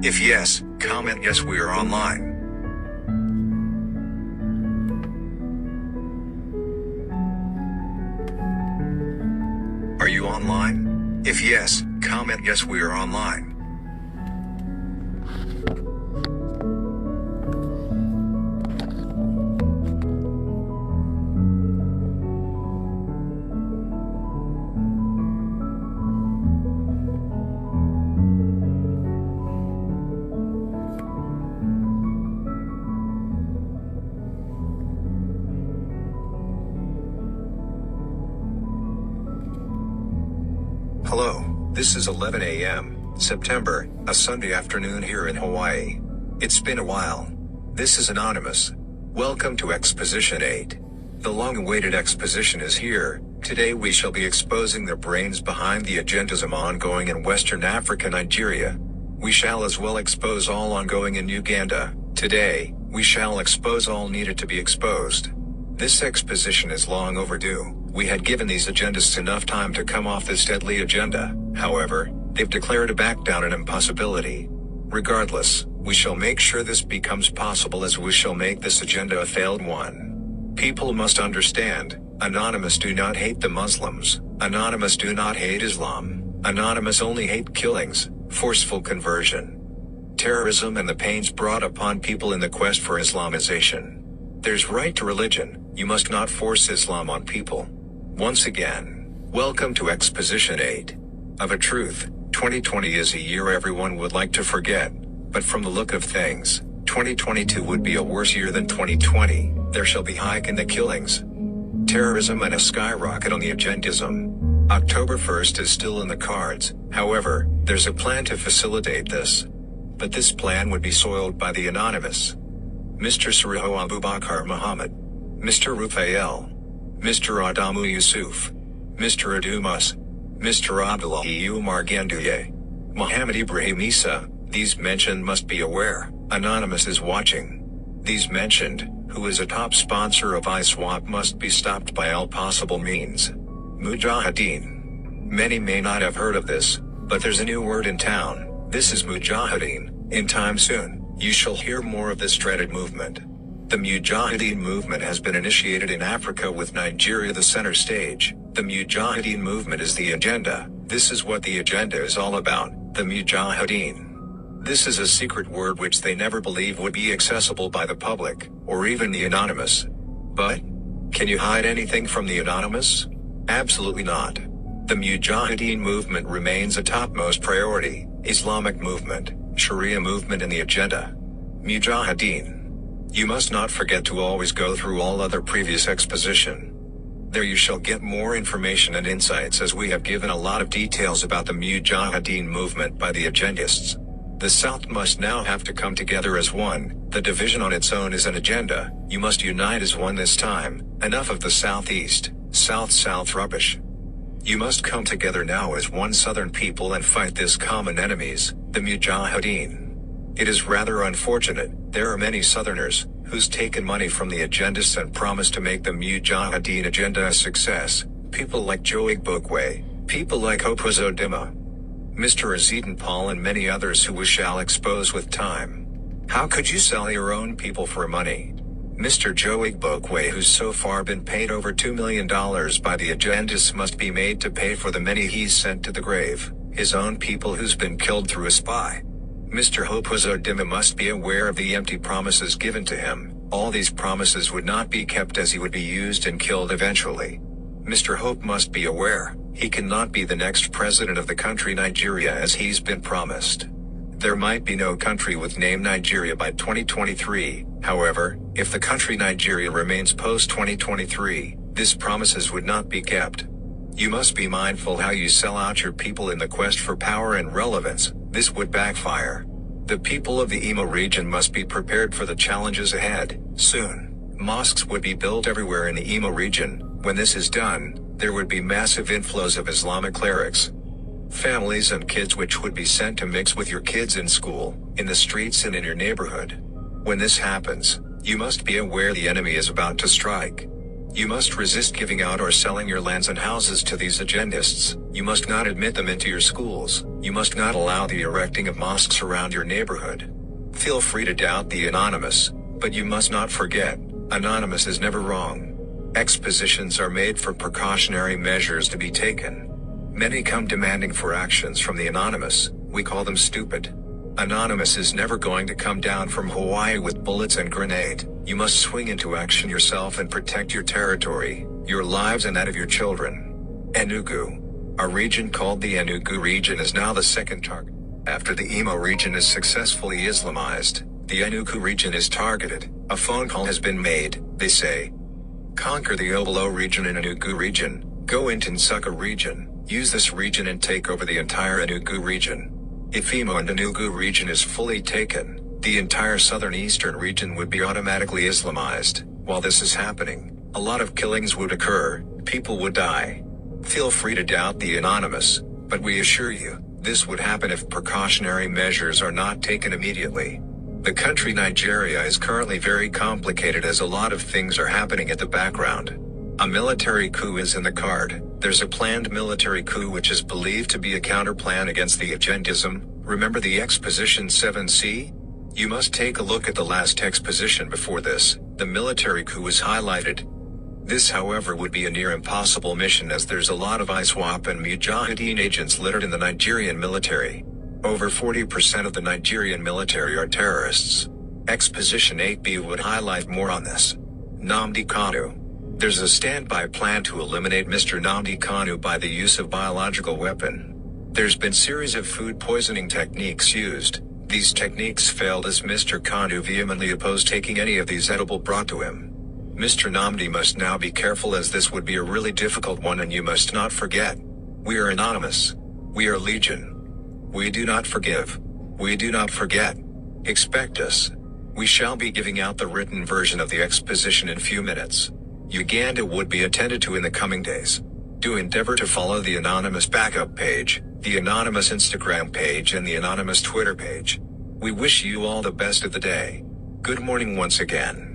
If yes, comment yes we are online. Are you online? If yes, comment yes we are online. Hello, this is 11 a.m., September, a Sunday afternoon here in Hawaii. It's been a while. This is Anonymous. Welcome to Exposition 8. The long-awaited exposition is here. Today we shall be exposing the brains behind the agendas ongoing in Western Africa, Nigeria. We shall as well expose all ongoing in Uganda. Today, we shall expose all needed to be exposed. This exposition is long overdue. We had given these agendas enough time to come off this deadly agenda. However, they've declared a back down an impossibility. Regardless, we shall make sure this becomes possible, as we shall make this agenda a failed one. People must understand, Anonymous do not hate the Muslims. Anonymous do not hate Islam. Anonymous only hate killings, forceful conversion, terrorism and the pains brought upon people in the quest for Islamization. There's right to religion. You must not force Islam on people. Once again, welcome to Exposition 8. Of a truth, 2020 is a year everyone would like to forget. But from the look of things, 2022 would be a worse year than 2020. There shall be hike in the killings, terrorism and a skyrocket on the agendism. October 1st is still in the cards. However, there's a plan to facilitate this. But this plan would be soiled by the Anonymous. Mr. Suriho Abubakar Muhammad, Mr. Rufael, Mr. Adamu Yusuf, Mr. Adumas, Mr. Abdullahi Umar Ganduye, Muhammad Ibrahim Isa. These mentioned must be aware, Anonymous is watching. These mentioned, who is a top sponsor of ISWAP, must be stopped by all possible means. Mujahideen. Many may not have heard of this, but there's a new word in town. This is Mujahideen. In time soon, you shall hear more of this dreaded movement. The Mujahideen movement has been initiated in Africa with Nigeria the center stage. The Mujahideen movement is the agenda. This is what the agenda is all about, the Mujahideen. This is a secret word which they never believe would be accessible by the public, or even the Anonymous. But, can you hide anything from the Anonymous? Absolutely not. The Mujahideen movement remains a topmost priority. Islamic movement, Sharia movement in the agenda. Mujahideen. You must not forget to always go through all other previous exposition. There you shall get more information and insights, as we have given a lot of details about the Mujahideen movement by the agendists. The South must now have to come together as one. The division on its own is an agenda. You must unite as one this time. Enough of the Southeast, South rubbish. You must come together now as one Southern people and fight this common enemies, the Mujahideen. It is rather unfortunate, there are many Southerners, who's taken money from the agendists and promised to make the Mujahideen agenda a success. People like Joe Igbokwe, people like Opozo Dima, Mr. Azidan Paul and many others who we shall expose with time. How could you sell your own people for money? Mr. Joe Igbokwe, who's so far been paid over $2 million by the agendists, must be made to pay for the many he's sent to the grave, his own people who's been killed through a spy. Mr. Opozo Dima must be aware of the empty promises given to him. All these promises would not be kept, as he would be used and killed eventually. Mr. Hope must be aware, he cannot be the next president of the country Nigeria as he's been promised. There might be no country with name Nigeria by 2023, however, if the country Nigeria remains post-2023, these promises would not be kept. You must be mindful how you sell out your people in the quest for power and relevance. This would backfire. The people of the Imo region must be prepared for the challenges ahead. Soon, mosques would be built everywhere in the Imo region. When this is done, there would be massive inflows of Islamic clerics, families and kids, which would be sent to mix with your kids in school, in the streets and in your neighborhood. When this happens, you must be aware the enemy is about to strike. You must resist giving out or selling your lands and houses to these agendists. You must not admit them into your schools. You must not allow the erecting of mosques around your neighborhood. Feel free to doubt the anonymous, but you must not forget, anonymous is never wrong. Expositions are made for precautionary measures to be taken. Many come demanding for actions from the anonymous. We call them stupid. Anonymous is never going to come down from Hawaii with bullets and grenade. You must swing into action yourself and protect your territory, your lives and that of your children. Enugu. A region called the Enugu region is now the second target. After the Imo region is successfully Islamized, the Enugu region is targeted. A phone call has been made, they say. Conquer the Obolo region and Enugu region. Go into Nsukka region. Use this region and take over the entire Enugu region. If Imo and Enugu region is fully taken, the entire southern eastern region would be automatically Islamized. While this is happening, a lot of killings would occur, people would die. Feel free to doubt the anonymous, but we assure you, this would happen if precautionary measures are not taken immediately. The country Nigeria is currently very complicated as a lot of things are happening at the background. A military coup is in the card. There's a planned military coup which is believed to be a counterplan against the agendism. Remember the Exposition 7C? You must take a look at the last exposition before this. The military coup is highlighted. This however would be a near impossible mission as there's a lot of ISWAP and Mujahideen agents littered in the Nigerian military. Over 40% of the Nigerian military are terrorists. Exposition 8B would highlight more on this. Nnamdi Kanu. There's a standby plan to eliminate Mr. Nnamdi Kanu by the use of biological weapon. There's been series of food poisoning techniques used. These techniques failed as Mr. Kanu vehemently opposed taking any of these edible brought to him. Mr. Nnamdi must now be careful as this would be a really difficult one and you must not forget. We are anonymous. We are legion. We do not forgive. We do not forget. Expect us. We shall be giving out the written version of the exposition in few minutes. Uganda would be attended to in the coming days. Do endeavor to follow the anonymous backup page, the anonymous Instagram page and the anonymous Twitter page. We wish you all the best of the day. Good morning once again.